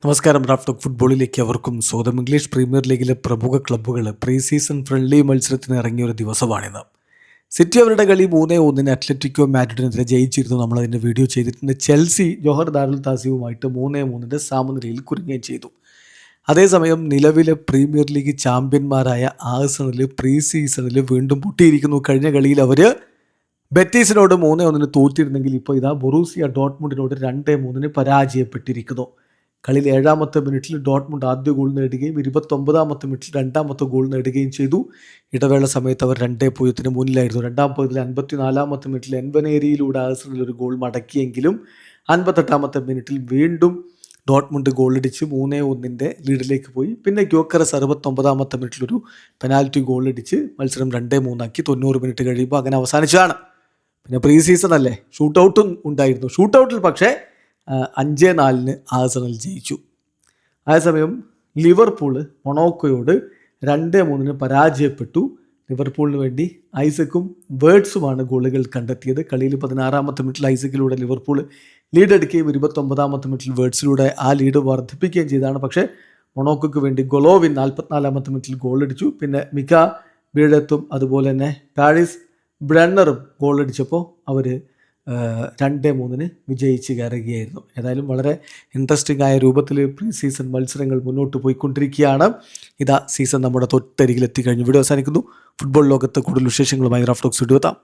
നമസ്കാരം. Raf talk ഫുട്ബോളിലേക്ക് അവർക്കും സ്വന്തം. ഇംഗ്ലീഷ് പ്രീമിയർ ലീഗിലെ പ്രമുഖ ക്ലബ്ബുകൾ പ്രീ സീസൺ ഫ്രണ്ട്ലി മത്സരത്തിന് ഇറങ്ങിയ ഒരു ദിവസമാണിത്. സിറ്റി അവരുടെ കളി 3-1 അത്ലറ്റിക്കോ മാഡ്രിഡിനെതിരെ ജയിച്ചിരുന്നു. നമ്മളതിൻ്റെ വീഡിയോ ചെയ്തിട്ടുണ്ട്. ചെൽസി ജോഹർ ദാരുൽ താസിയുമായിട്ട് 3-3 സമനിലയിൽ കുരുങ്ങുകയും ചെയ്തു. അതേസമയം നിലവിലെ പ്രീമിയർ ലീഗ് ചാമ്പ്യന്മാരായ ആഴ്സണൽ പ്രീ സീസണിൽ വീണ്ടും പൊട്ടിയിരിക്കുന്നു. കഴിഞ്ഞ കളിയിൽ അവർ ബെറ്റീസിനോട് 3-1 തോറ്റിരുന്നെങ്കിൽ ഇപ്പോൾ ഇതാ ബൊറൂസിയ ഡോട്ട്മുണ്ടിനോട് 2-3 പരാജയപ്പെട്ടിരിക്കുന്നു. കളിയിൽ 7ാമത്തെ മിനിറ്റിൽ ഡോട്ട്മുണ്ട് ആദ്യ ഗോൾ നേടുകയും 29ാമത്തെ മിനിറ്റിൽ രണ്ടാമത്തെ ഗോൾ നേടുകയും ചെയ്തു. ഇടവേള സമയത്ത് അവർ 2-0 മുന്നിലായിരുന്നു. രണ്ടാം പകുതിയിൽ 54ാമത്തെ മിനിറ്റിൽ എൻവനേരിയിലൂടെ ആഴ്സണൽ ഒരു ഗോൾ മടക്കിയെങ്കിലും 58ാമത്തെ മിനിറ്റിൽ വീണ്ടും ഡോട്ട്മുണ്ട് ഗോളടിച്ച് 3-1 ലീഡിലേക്ക് പോയി. പിന്നെ ഗ്യോക്കറസ് 69ാമത്തെ മിനിറ്റിലൊരു പെനാൽറ്റി ഗോളടിച്ച് മത്സരം 2-3 90 മിനിറ്റ് കഴിയുമ്പോൾ അങ്ങനെ അവസാനിച്ചതാണ്. പിന്നെ പ്രീ സീസൺ അല്ലേ, ഷൂട്ടൗട്ടും ഉണ്ടായിരുന്നു. ഷൂട്ടൗട്ടിൽ പക്ഷേ 5-4 ആഴ്സണൽ ജയിച്ചു. അതേസമയം ലിവർപൂൾ മൊണോക്കോയോട് 2-3 പരാജയപ്പെട്ടു. ലിവർപൂളിന് വേണ്ടി ഐസക്കും വേർഡ്സുമാണ് ഗോളുകൾ കണ്ടെത്തിയത്. കളിയിൽ 16ാമത്തെ മിനിറ്റിൽ ഐസക്കിലൂടെ ലിവർപൂൾ ലീഡ് എടുക്കുകയും 29ാമത്തെ മിനിറ്റിൽ വേർഡ്സിലൂടെ ആ ലീഡ് വർദ്ധിപ്പിക്കുകയും ചെയ്തതാണ്. പക്ഷേ മൊണോക്കോയ്ക്ക് വേണ്ടി ഗൊലോവിൻ 44ാമത്തെ മിനിറ്റിൽ ഗോളടിച്ചു. പിന്നെ മിക ബീഴത്തും അതുപോലെ തന്നെ പാരീസ് ബ്രണ്ണറും ഗോളടിച്ചപ്പോൾ അവർ 2-3 വിജയിച്ച് കയറുകയായിരുന്നു. ഏതായാലും വളരെ ഇൻട്രസ്റ്റിംഗ് ആയ രൂപത്തിൽ പ്രീ സീസൺ മത്സരങ്ങൾ മുന്നോട്ട് പോയിക്കൊണ്ടിരിക്കുകയാണ്. ഇതാ സീസൺ നമ്മുടെ തൊട്ടരികിൽ എത്തിക്കഴിഞ്ഞു. വീഡിയോ അവസാനിക്കുന്നു. ഫുട്ബോൾ ലോകത്ത് കൂടുതൽ വിശേഷങ്ങളുമായി റാഫ് ടോക്സ് വീഡിയോ എത്താം.